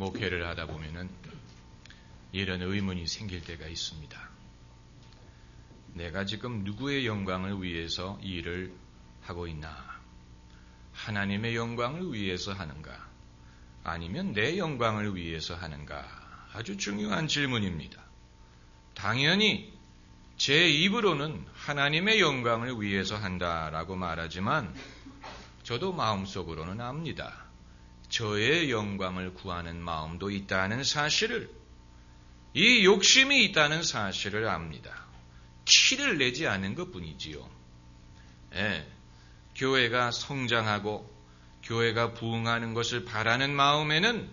목회를 하다 보면은 이런 의문이 생길 때가 있습니다. 내가 지금 누구의 영광을 위해서 이 일을 하고 있나? 하나님의 영광을 위해서 하는가? 아니면 내 영광을 위해서 하는가? 아주 중요한 질문입니다. 당연히 제 입으로는 하나님의 영광을 위해서 한다라고 말하지만 저도 마음속으로는 압니다. 저의 영광을 구하는 마음도 있다는 사실을, 이 욕심이 있다는 사실을 압니다. 티를 내지 않은 것뿐이지요. 교회가 성장하고 교회가 부흥하는 것을 바라는 마음에는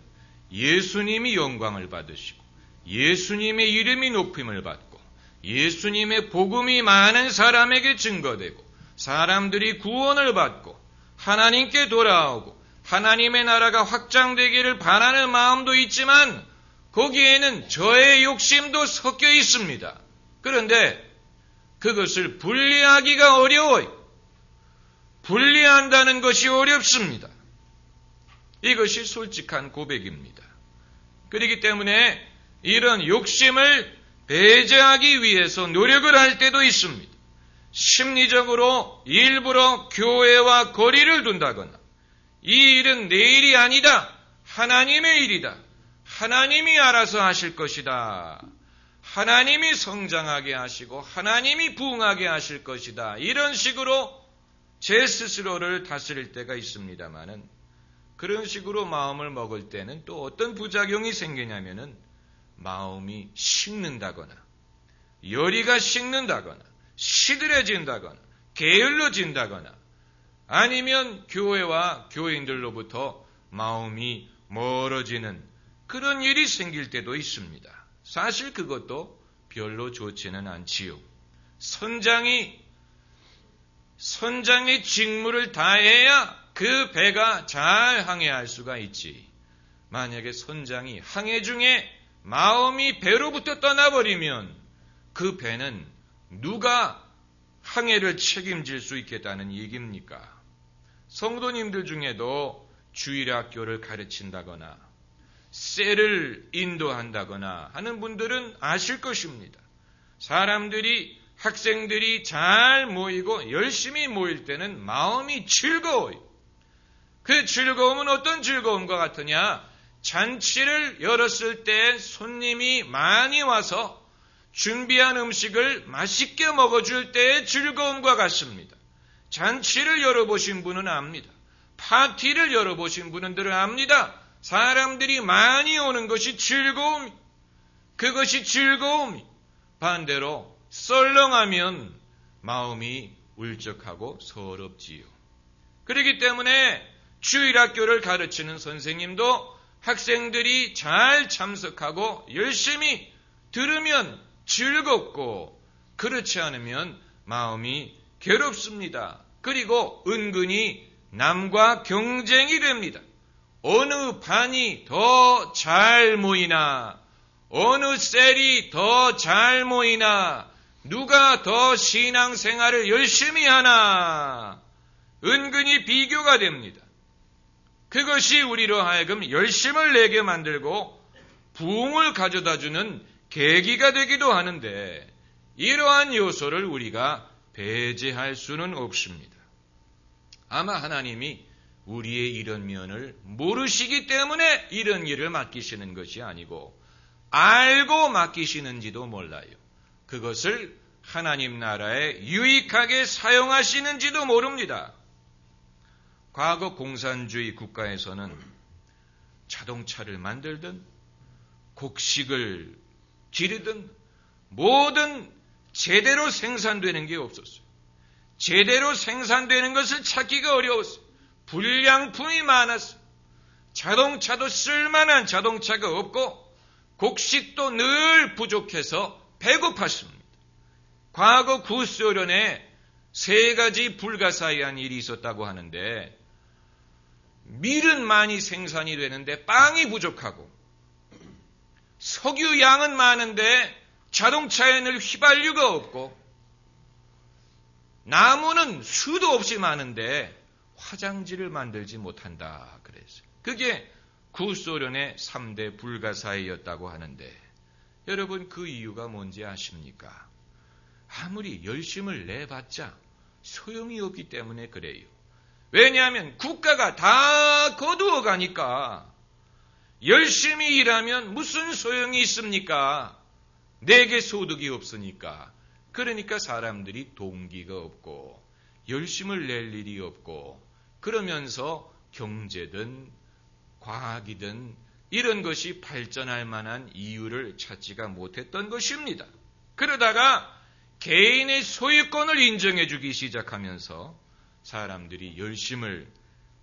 예수님이 영광을 받으시고 예수님의 이름이 높임을 받고 예수님의 복음이 많은 사람에게 증거되고 사람들이 구원을 받고 하나님께 돌아오고 하나님의 나라가 확장되기를 바라는 마음도 있지만 거기에는 저의 욕심도 섞여 있습니다. 그런데 그것을 분리하기가 어려워요. 분리한다는 것이 어렵습니다. 이것이 솔직한 고백입니다. 그렇기 때문에 이런 욕심을 배제하기 위해서 노력을 할 때도 있습니다. 심리적으로 일부러 교회와 거리를 둔다거나 이 일은 내 일이 아니다. 하나님의 일이다. 하나님이 알아서 하실 것이다. 하나님이 성장하게 하시고 하나님이 부흥하게 하실 것이다. 이런 식으로 제 스스로를 다스릴 때가 있습니다마는 그런 식으로 마음을 먹을 때는 또 어떤 부작용이 생기냐면은 마음이 식는다거나 열이가 식는다거나 시들해진다거나 게을러진다거나 아니면 교회와 교인들로부터 마음이 멀어지는 그런 일이 생길 때도 있습니다. 사실 그것도 별로 좋지는 않지요. 선장의 직무를 다해야 그 배가 잘 항해할 수가 있지. 만약에 선장이 항해 중에 마음이 배로부터 떠나버리면 그 배는 누가 항해를 책임질 수 있겠다는 얘기입니까? 성도님들 중에도 주일학교를 가르친다거나 셀을 인도한다거나 하는 분들은 아실 것입니다. 사람들이, 학생들이 잘 모이고 열심히 모일 때는 마음이 즐거워요. 그 즐거움은 어떤 즐거움과 같으냐? 잔치를 열었을 때 손님이 많이 와서 준비한 음식을 맛있게 먹어줄 때의 즐거움과 같습니다. 잔치를 열어보신 분은 압니다. 파티를 열어보신 분들은 압니다. 사람들이 많이 오는 것이 즐거움이, 그것이 즐거움이. 반대로 썰렁하면 마음이 울적하고 서럽지요. 그렇기 때문에 주일학교를 가르치는 선생님도 학생들이 잘 참석하고 열심히 들으면 즐겁고 그렇지 않으면 마음이 괴롭습니다. 그리고 은근히 남과 경쟁이 됩니다. 어느 반이 더 잘 모이나, 어느 셀이 더 잘 모이나, 누가 더 신앙생활을 열심히 하나, 은근히 비교가 됩니다. 그것이 우리로 하여금 열심을 내게 만들고 부흥을 가져다주는 계기가 되기도 하는데 이러한 요소를 우리가 배제할 수는 없습니다. 아마 하나님이 우리의 이런 면을 모르시기 때문에 이런 일을 맡기시는 것이 아니고 알고 맡기시는지도 몰라요. 그것을 하나님 나라에 유익하게 사용하시는지도 모릅니다. 과거 공산주의 국가에서는 자동차를 만들든 곡식을 기르든 모든 제대로 생산되는 게 없었어요. 제대로 생산되는 것을 찾기가 어려웠어요. 불량품이 많았어요. 자동차도 쓸만한 자동차가 없고 곡식도 늘 부족해서 배고팠습니다. 과거 구소련에 3가지 불가사의한 일이 있었다고 하는데 밀은 많이 생산이 되는데 빵이 부족하고 석유 양은 많은데 자동차에 늘 휘발유가 없고 나무는 수도 없이 많은데 화장지를 만들지 못한다 그랬어요. 그게 구소련의 3대 불가사의였다고 하는데 여러분 그 이유가 뭔지 아십니까? 아무리 열심을 내봤자 소용이 없기 때문에 그래요. 왜냐하면 국가가 다 거두어 가니까. 열심히 일하면 무슨 소용이 있습니까? 내게 소득이 없으니까. 그러니까 사람들이 동기가 없고 열심을 낼 일이 없고 그러면서 경제든 과학이든 이런 것이 발전할 만한 이유를 찾지가 못했던 것입니다. 그러다가 개인의 소유권을 인정해 주기 시작하면서 사람들이 열심을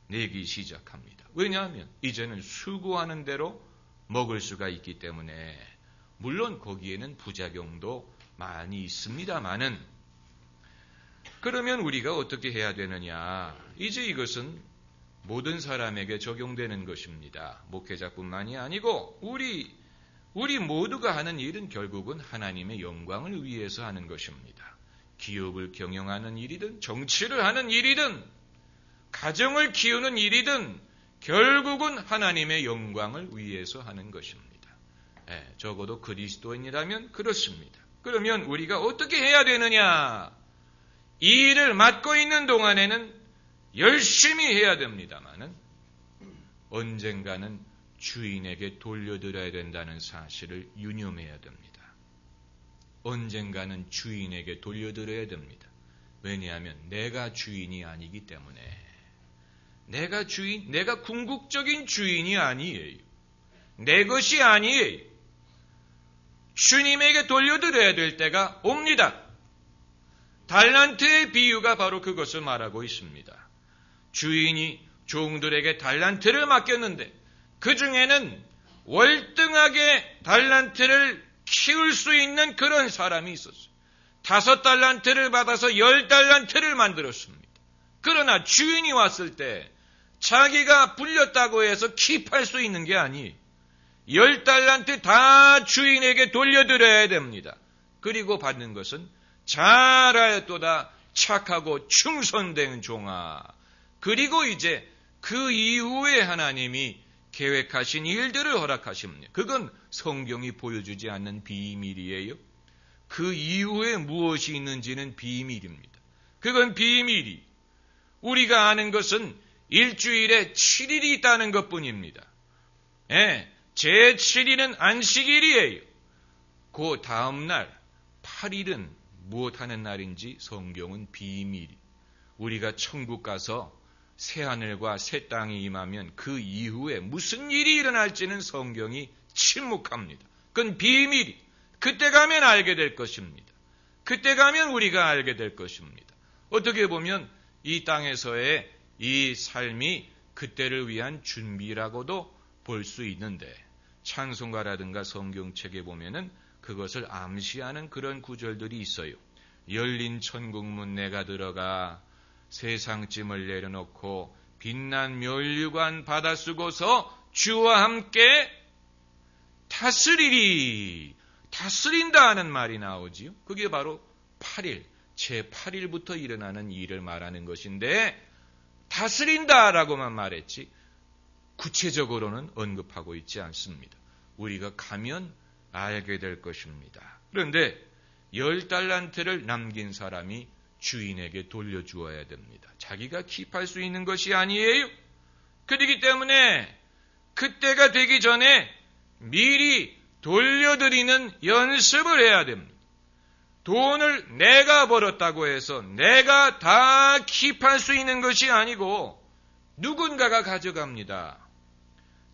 내기 시작합니다. 왜냐하면 이제는 수고하는 대로 먹을 수가 있기 때문에 물론 거기에는 부작용도 많이 있습니다마는 그러면 우리가 어떻게 해야 되느냐? 이제 이것은 모든 사람에게 적용되는 것입니다. 목회자뿐만이 아니고 우리 모두가 하는 일은 결국은 하나님의 영광을 위해서 하는 것입니다. 기업을 경영하는 일이든 정치를 하는 일이든 가정을 키우는 일이든 결국은 하나님의 영광을 위해서 하는 것입니다. 적어도 그리스도인이라면 그렇습니다. 그러면 우리가 어떻게 해야 되느냐? 이 일을 맡고 있는 동안에는 열심히 해야 됩니다마는 언젠가는 주인에게 돌려드려야 된다는 사실을 유념해야 됩니다. 언젠가는 주인에게 돌려드려야 됩니다. 왜냐하면 내가 주인이 아니기 때문에 내가 궁극적인 주인이 아니에요. 내 것이 아니에요. 주님에게 돌려드려야 될 때가 옵니다. 달란트의 비유가 바로 그것을 말하고 있습니다. 주인이 종들에게 달란트를 맡겼는데 그 중에는 월등하게 달란트를 키울 수 있는 그런 사람이 있었어요. 5달란트를 받아서 10달란트를 만들었습니다. 그러나 주인이 왔을 때 자기가 불렸다고 해서 킵할 수 있는 게 아니에요. 10달란트 다 주인에게 돌려드려야 됩니다. 그리고 받는 것은 잘하였도다 착하고 충성된 종아. 그리고 이제 그 이후에 하나님이 계획하신 일들을 허락하십니다. 그건 성경이 보여주지 않는 비밀이에요. 그 이후에 무엇이 있는지는 비밀입니다. 그건 비밀이. 우리가 아는 것은 일주일에 7일이 있다는 것뿐입니다. 제7일은 안식일이에요. 그 다음날 8일은 무엇하는 날인지 성경은 비밀이. 우리가 천국 가서 새하늘과 새 땅이 임하면 그 이후에 무슨 일이 일어날지는 성경이 침묵합니다. 그건 비밀이. 그때 가면 알게 될 것입니다. 그때 가면 우리가 알게 될 것입니다. 어떻게 보면 이 땅에서의 이 삶이 그때를 위한 준비라고도 볼 수 있는데 찬송가라든가 성경책에 보면은 그것을 암시하는 그런 구절들이 있어요. 열린 천국문 내가 들어가 세상짐을 내려놓고 빛난 멸류관 받아 쓰고서 주와 함께 다스리리. 다스린다 하는 말이 나오지요. 그게 바로 8일, 제8일부터 일어나는 일을 말하는 것인데 다스린다라고만 말했지 구체적으로는 언급하고 있지 않습니다. 우리가 가면 알게 될 것입니다. 그런데 10달란트를 남긴 사람이 주인에게 돌려주어야 됩니다. 자기가 킵할 수 있는 것이 아니에요. 그렇기 때문에 그때가 되기 전에 미리 돌려드리는 연습을 해야 됩니다. 돈을 내가 벌었다고 해서 내가 다 킵할 수 있는 것이 아니고 누군가가 가져갑니다.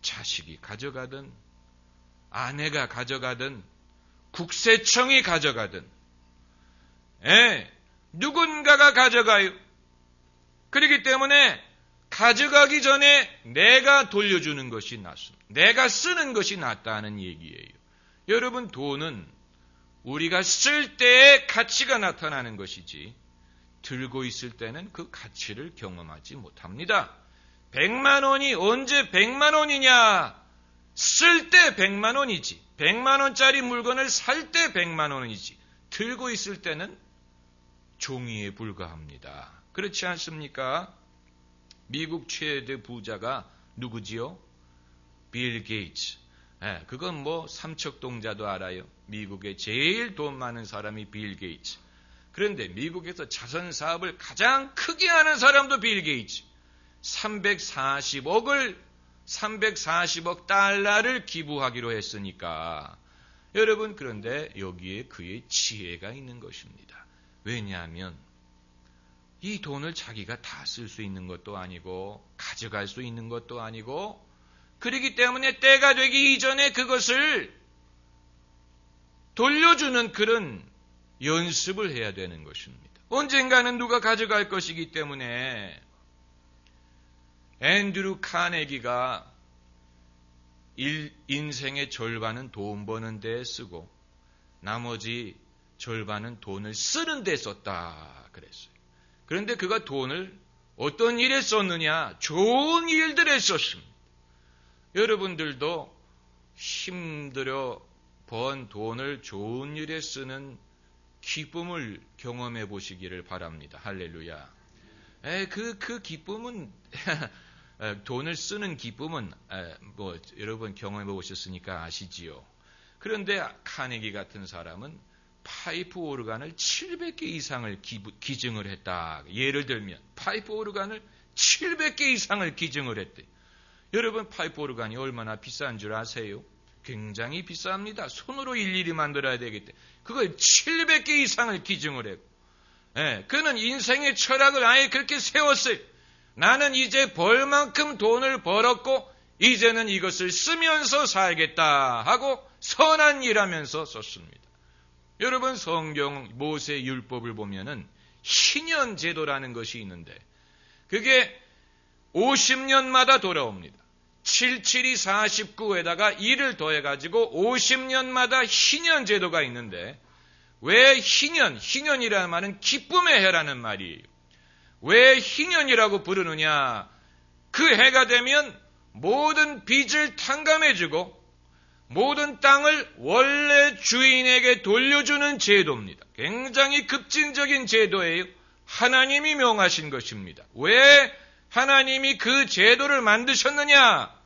자식이 가져가든 아내가 가져가든 국세청이 가져가든 누군가가 가져가요. 그렇기 때문에 가져가기 전에 내가 돌려주는 것이 낫습니다. 내가 쓰는 것이 낫다는 얘기예요. 여러분 돈은 우리가 쓸 때의 가치가 나타나는 것이지 들고 있을 때는 그 가치를 경험하지 못합니다. 100만 원이 언제 100만 원이냐? 쓸 때 100만 원이지. 100만 원짜리 물건을 살 때 100만 원이지. 들고 있을 때는 종이에 불과합니다. 그렇지 않습니까? 미국 최대 부자가 누구지요? 빌 게이츠. 그건 뭐 삼척동자도 알아요. 미국에 제일 돈 많은 사람이 빌 게이츠. 그런데 미국에서 자선 사업을 가장 크게 하는 사람도 빌 게이츠. 340억 달러를 기부하기로 했으니까. 여러분, 그런데 여기에 그의 지혜가 있는 것입니다. 왜냐하면 이 돈을 자기가 다 쓸 수 있는 것도 아니고 가져갈 수 있는 것도 아니고, 그렇기 때문에 때가 되기 이전에 그것을 돌려주는 그런 연습을 해야 되는 것입니다. 언젠가는 누가 가져갈 것이기 때문에 앤드루 카네기가 인생의 절반은 돈 버는 데 쓰고 나머지 절반은 돈을 쓰는 데 썼다 그랬어요. 그런데 그가 돈을 어떤 일에 썼느냐? 좋은 일들에 썼습니다. 여러분들도 힘들어 번 돈을 좋은 일에 쓰는 기쁨을 경험해 보시기를 바랍니다. 할렐루야. 그 기쁨은 돈을 쓰는 기쁨은 뭐 여러분 경험해 보셨으니까 아시지요. 그런데 카네기 같은 사람은 파이프 오르간을 700개 이상을 기증을 했다. 예를 들면 파이프 오르간을 700개 이상을 기증을 했대. 여러분, 파이프 오르간이 얼마나 비싼 줄 아세요? 굉장히 비쌉니다. 손으로 일일이 만들어야 되기 때문에 그걸 700개 이상을 기증을 했고, 그는 인생의 철학을 아예 그렇게 세웠어요. 나는 이제 벌 만큼 돈을 벌었고 이제는 이것을 쓰면서 살겠다 하고 선한 일하면서 썼습니다. 여러분, 성경 모세 율법을 보면은 희년 제도라는 것이 있는데 그게 50년마다 돌아옵니다. 77이 49에다가 1을 더해가지고 50년마다 희년 제도가 있는데, 왜 희년이라는 말은 기쁨의 해라는 말이에요. 왜 희년이라고 부르느냐? 그 해가 되면 모든 빚을 탕감해주고 모든 땅을 원래 주인에게 돌려주는 제도입니다. 굉장히 급진적인 제도예요. 하나님이 명하신 것입니다. 왜 하나님이 그 제도를 만드셨느냐?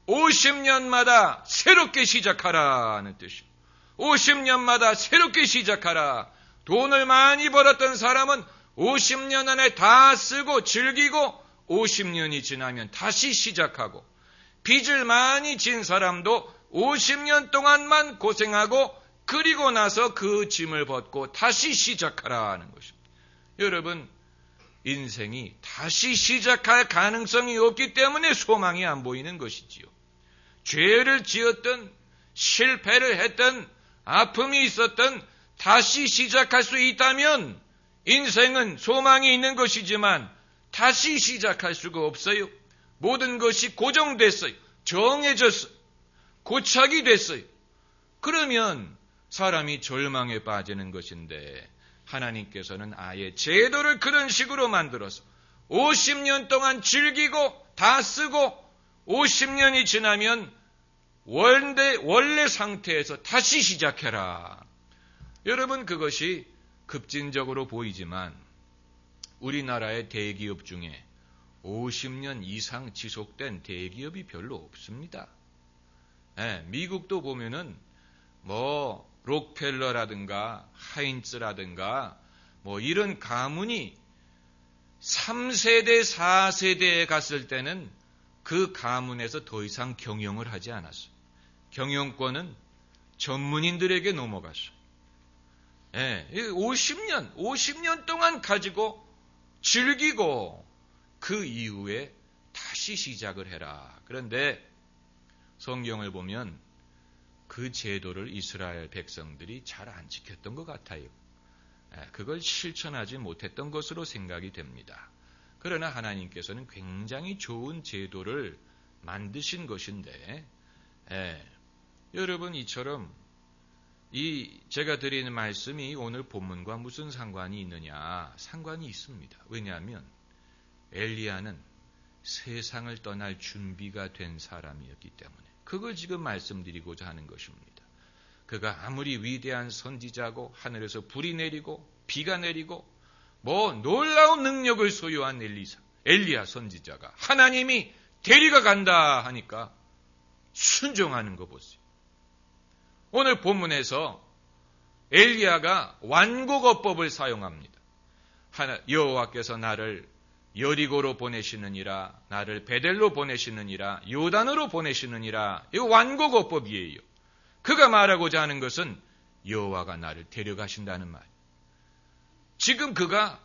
50년마다 새롭게 시작하라는 뜻입니다. 50년마다 새롭게 시작하라. 돈을 많이 벌었던 사람은 50년 안에 다 쓰고 즐기고 50년이 지나면 다시 시작하고, 빚을 많이 진 사람도 50년 동안만 고생하고 그리고 나서 그 짐을 벗고 다시 시작하라는 것입니다. 여러분, 인생이 다시 시작할 가능성이 없기 때문에 소망이 안 보이는 것이지요. 죄를 지었던, 실패를 했던, 아픔이 있었던, 다시 시작할 수 있다면 인생은 소망이 있는 것이지만 다시 시작할 수가 없어요. 모든 것이 고정됐어요. 정해졌어요. 고착이 됐어요. 그러면 사람이 절망에 빠지는 것인데, 하나님께서는 아예 제도를 그런 식으로 만들어서 50년 동안 즐기고 다 쓰고 50년이 지나면 원래 상태에서 다시 시작해라. 여러분, 그것이 급진적으로 보이지만 우리나라의 대기업 중에 50년 이상 지속된 대기업이 별로 없습니다. 미국도 보면은 뭐 록펠러라든가 하인츠라든가 뭐 이런 가문이 3세대, 4세대에 갔을 때는 그 가문에서 더 이상 경영을 하지 않았어요. 경영권은 전문인들에게 넘어갔어요. 50년 동안 가지고 즐기고 그 이후에 다시 시작을 해라. 그런데 성경을 보면 그 제도를 이스라엘 백성들이 잘 안 지켰던 것 같아요. 그걸 실천하지 못했던 것으로 생각이 됩니다. 그러나 하나님께서는 굉장히 좋은 제도를 만드신 것인데, 여러분, 이처럼 제가 드리는 말씀이 오늘 본문과 무슨 상관이 있느냐? 상관이 있습니다. 왜냐하면 엘리야는 세상을 떠날 준비가 된 사람이었기 때문에 그걸 지금 말씀드리고자 하는 것입니다. 그가 아무리 위대한 선지자고 하늘에서 불이 내리고 비가 내리고 뭐 놀라운 능력을 소유한 엘리야 선지자가 하나님이 데리가 간다 하니까 순종하는 거 보세요. 오늘 본문에서 엘리야가 완고거법을 사용합니다. 여호와께서 나를 여리고로 보내시느니라, 나를 베델로 보내시느니라, 요단으로 보내시느니라. 이거 완고거법이에요. 그가 말하고자 하는 것은 여호와가 나를 데려가신다는 말. 지금 그가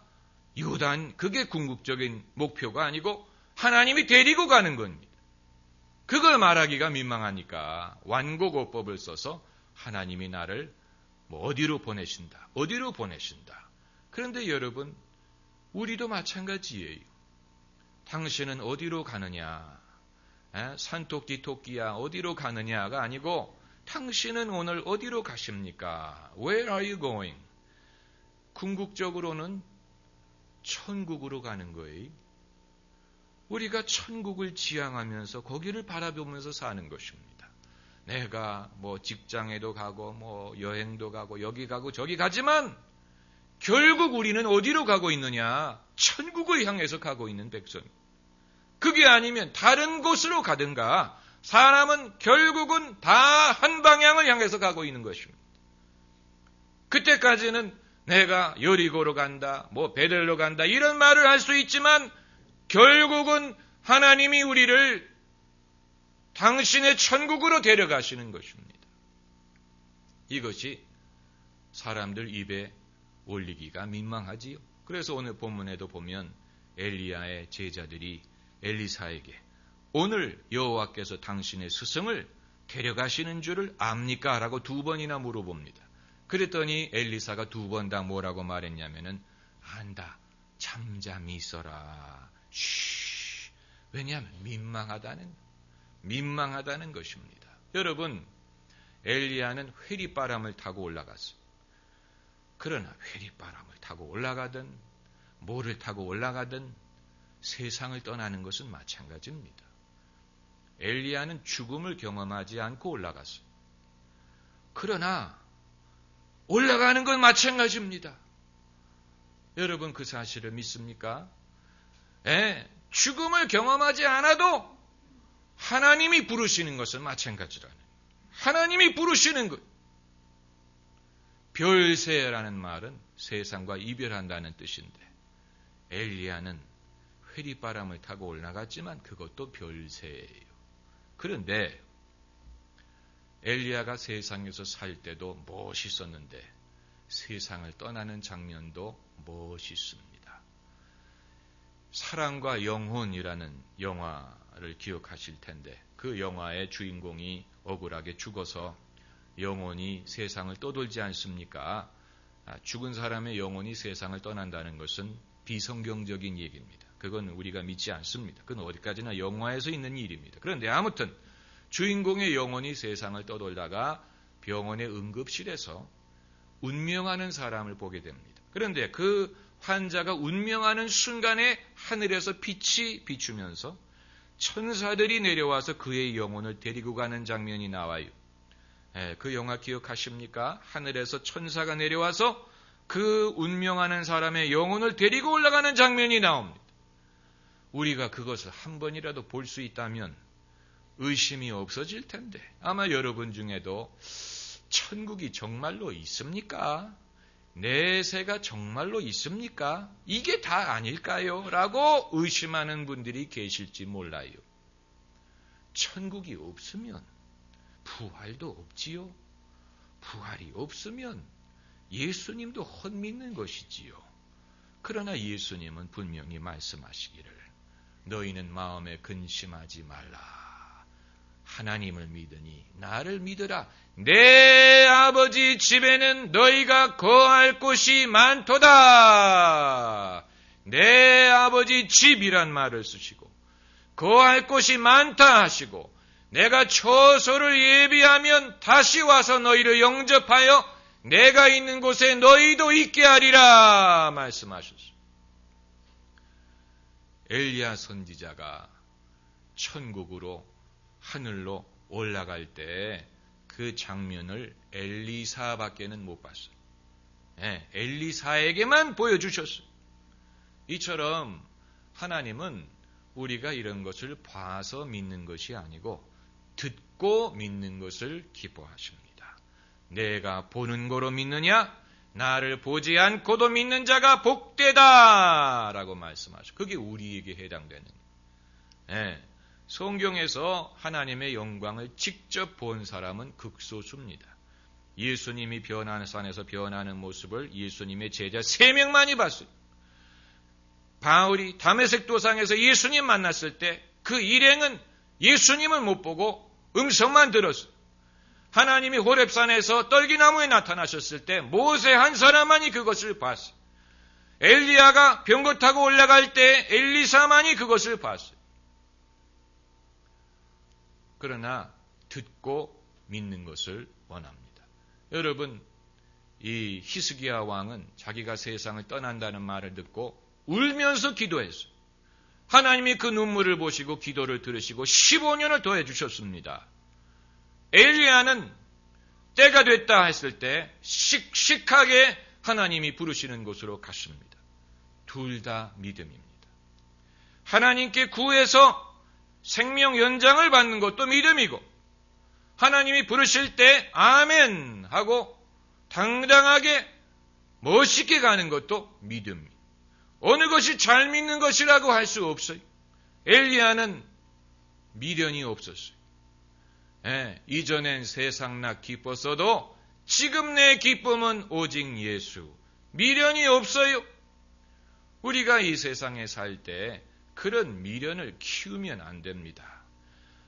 요단, 그게 궁극적인 목표가 아니고 하나님이 데리고 가는 겁니다. 그걸 말하기가 민망하니까 완고거법을 써서 하나님이 나를 어디로 보내신다, 어디로 보내신다. 그런데 여러분, 우리도 마찬가지예요. 당신은 어디로 가느냐, 산토끼 토끼야 어디로 가느냐가 아니고 당신은 오늘 어디로 가십니까? Where are you going? 궁극적으로는 천국으로 가는 거예요. 우리가 천국을 지향하면서 거기를 바라보면서 사는 것입니다. 내가 직장에도 가고 여행도 가고 여기 가고 저기 가지만 결국 우리는 어디로 가고 있느냐? 천국을 향해서 가고 있는 백성. 그게 아니면 다른 곳으로 가든가 사람은 결국은 다 한 방향을 향해서 가고 있는 것입니다. 그때까지는 내가 여리고로 간다, 베델로 간다 이런 말을 할 수 있지만 결국은 하나님이 우리를 당신의 천국으로 데려가시는 것입니다. 이것이 사람들 입에 올리기가 민망하지요. 그래서 오늘 본문에도 보면 엘리야의 제자들이 엘리사에게 오늘 여호와께서 당신의 스승을 데려가시는 줄을 압니까? 라고 2번이나 물어봅니다. 그랬더니 엘리사가 2번 다 뭐라고 말했냐면은 안다, 잠잠히 있어라. 쉬. 왜냐하면 민망하다는 것입니다. 여러분, 엘리야는 회리바람을 타고 올라갔어요. 그러나 회리바람을 타고 올라가든 뭐를 타고 올라가든 세상을 떠나는 것은 마찬가지입니다. 엘리야는 죽음을 경험하지 않고 올라갔어요. 그러나 올라가는 건 마찬가지입니다. 여러분 그 사실을 믿습니까? 죽음을 경험하지 않아도 하나님이 부르시는 것은 마찬가지라는 거예요. 하나님이 부르시는 것. 별세라는 말은 세상과 이별한다는 뜻인데 엘리야는 회리바람을 타고 올라갔지만 그것도 별세예요. 그런데 엘리야가 세상에서 살 때도 멋있었는데 세상을 떠나는 장면도 멋있습니다. 사랑과 영혼이라는 영화를 기억하실 텐데 그 영화의 주인공이 억울하게 죽어서 영혼이 세상을 떠돌지 않습니까? 죽은 사람의 영혼이 세상을 떠난다는 것은 비성경적인 얘기입니다. 그건 우리가 믿지 않습니다. 그건 어디까지나 영화에서 있는 일입니다. 그런데 아무튼 주인공의 영혼이 세상을 떠돌다가 병원의 응급실에서 운명하는 사람을 보게 됩니다. 그런데 그 환자가 운명하는 순간에 하늘에서 빛이 비추면서 천사들이 내려와서 그의 영혼을 데리고 가는 장면이 나와요. 그 영화 기억하십니까? 하늘에서 천사가 내려와서 그 운명하는 사람의 영혼을 데리고 올라가는 장면이 나옵니다. 우리가 그것을 한 번이라도 볼 수 있다면 의심이 없어질 텐데 아마 여러분 중에도 천국이 정말로 있습니까? 내세가 정말로 있습니까? 이게 다 아닐까요? 라고 의심하는 분들이 계실지 몰라요. 천국이 없으면 부활도 없지요. 부활이 없으면 예수님도 헛믿는 것이지요. 그러나 예수님은 분명히 말씀하시기를 너희는 마음에 근심하지 말라. 하나님을 믿으니 나를 믿으라. 내 아버지 집에는 너희가 거할 곳이 많도다. 내 아버지 집이란 말을 쓰시고 거할 곳이 많다 하시고 내가 처소를 예비하면 다시 와서 너희를 영접하여 내가 있는 곳에 너희도 있게 하리라 말씀하셨습니다. 엘리야 선지자가 천국으로 하늘로 올라갈 때 그 장면을 엘리사밖에는 못 봤어요. 엘리사에게만 보여주셨어요. 이처럼 하나님은 우리가 이런 것을 봐서 믿는 것이 아니고 듣고 믿는 것을 기뻐하십니다. 내가 보는 거로 믿느냐? 나를 보지 않고도 믿는 자가 복되다 라고 말씀하시고, 그게 우리에게 해당되는 거예요. 성경에서 하나님의 영광을 직접 본 사람은 극소수입니다. 예수님이 변화하는 산에서 변화하는 모습을 예수님의 제자 3명만이 봤어요. 바울이 다메섹 도상에서 예수님 만났을 때 그 일행은 예수님을 못 보고 음성만 들었어요. 하나님이 호렙산에서 떨기나무에 나타나셨을 때 모세 한 사람만이 그것을 봤어요. 엘리야가 병거 타고 올라갈 때 엘리사만이 그것을 봤어요. 그러나 듣고 믿는 것을 원합니다. 여러분, 이 히스기야 왕은 자기가 세상을 떠난다는 말을 듣고 울면서 기도했어요. 하나님이 그 눈물을 보시고 기도를 들으시고 15년을 더해 주셨습니다. 엘리야는 때가 됐다 했을 때 씩씩하게 하나님이 부르시는 곳으로 갔습니다. 둘 다 믿음입니다. 하나님께 구해서 생명 연장을 받는 것도 믿음이고, 하나님이 부르실 때 아멘 하고 당당하게 멋있게 가는 것도 믿음입니다. 어느 것이 잘 믿는 것이라고 할 수 없어요. 엘리야는 미련이 없었어요. 이전엔 세상나 기뻤어도 지금 내 기쁨은 오직 예수. 미련이 없어요. 우리가 이 세상에 살 때 그런 미련을 키우면 안 됩니다.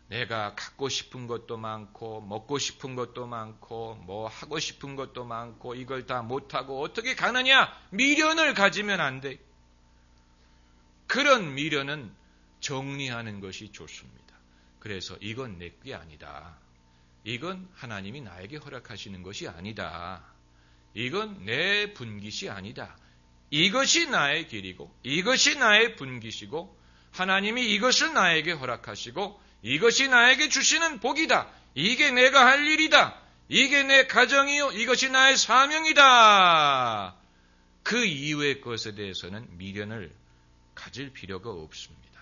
내가 갖고 싶은 것도 많고 먹고 싶은 것도 많고 뭐 하고 싶은 것도 많고 이걸 다 못하고 어떻게 가느냐? 미련을 가지면 안 돼. 그런 미련은 정리하는 것이 좋습니다. 그래서 이건 내 게 아니다. 이건 하나님이 나에게 허락하시는 것이 아니다. 이건 내 분깃이 아니다. 이것이 나의 길이고 이것이 나의 분깃이고 하나님이 이것을 나에게 허락하시고 이것이 나에게 주시는 복이다. 이게 내가 할 일이다. 이게 내 가정이요. 이것이 나의 사명이다. 그 이외의 것에 대해서는 미련을 가질 필요가 없습니다.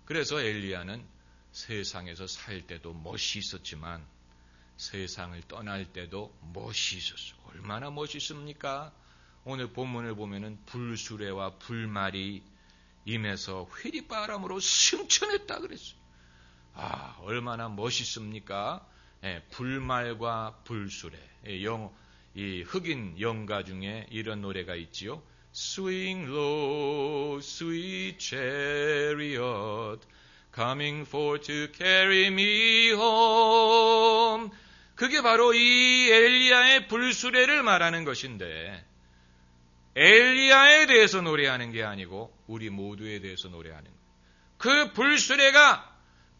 그래서 엘리야는 세상에서 살 때도 멋이 있었지만 세상을 떠날 때도 멋이 있었어요. 얼마나 멋있습니까? 오늘 본문을 보면은 불수레와 불말이 임해서 회리바람으로 승천했다 그랬어요. 얼마나 멋있습니까? 불말과 불수레. 이 흑인 영가 중에 이런 노래가 있지요. Swing low, sweet chariot, coming forth to carry me home. 그게 바로 이 엘리야의 불수레를 말하는 것인데, 엘리야에 대해서 노래하는 게 아니고 우리 모두에 대해서 노래하는 거예요. 그 불수레가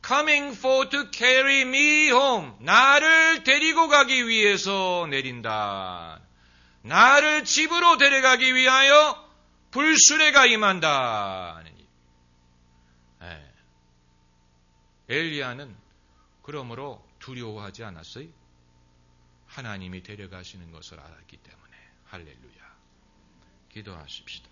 coming forth to carry me home, 나를 데리고 가기 위해서 내린다. 나를 집으로 데려가기 위하여 불수레가 임한다. 엘리야는 그러므로 두려워하지 않았어요. 하나님이 데려가시는 것을 알았기 때문에. 할렐루야. 기도하십시다.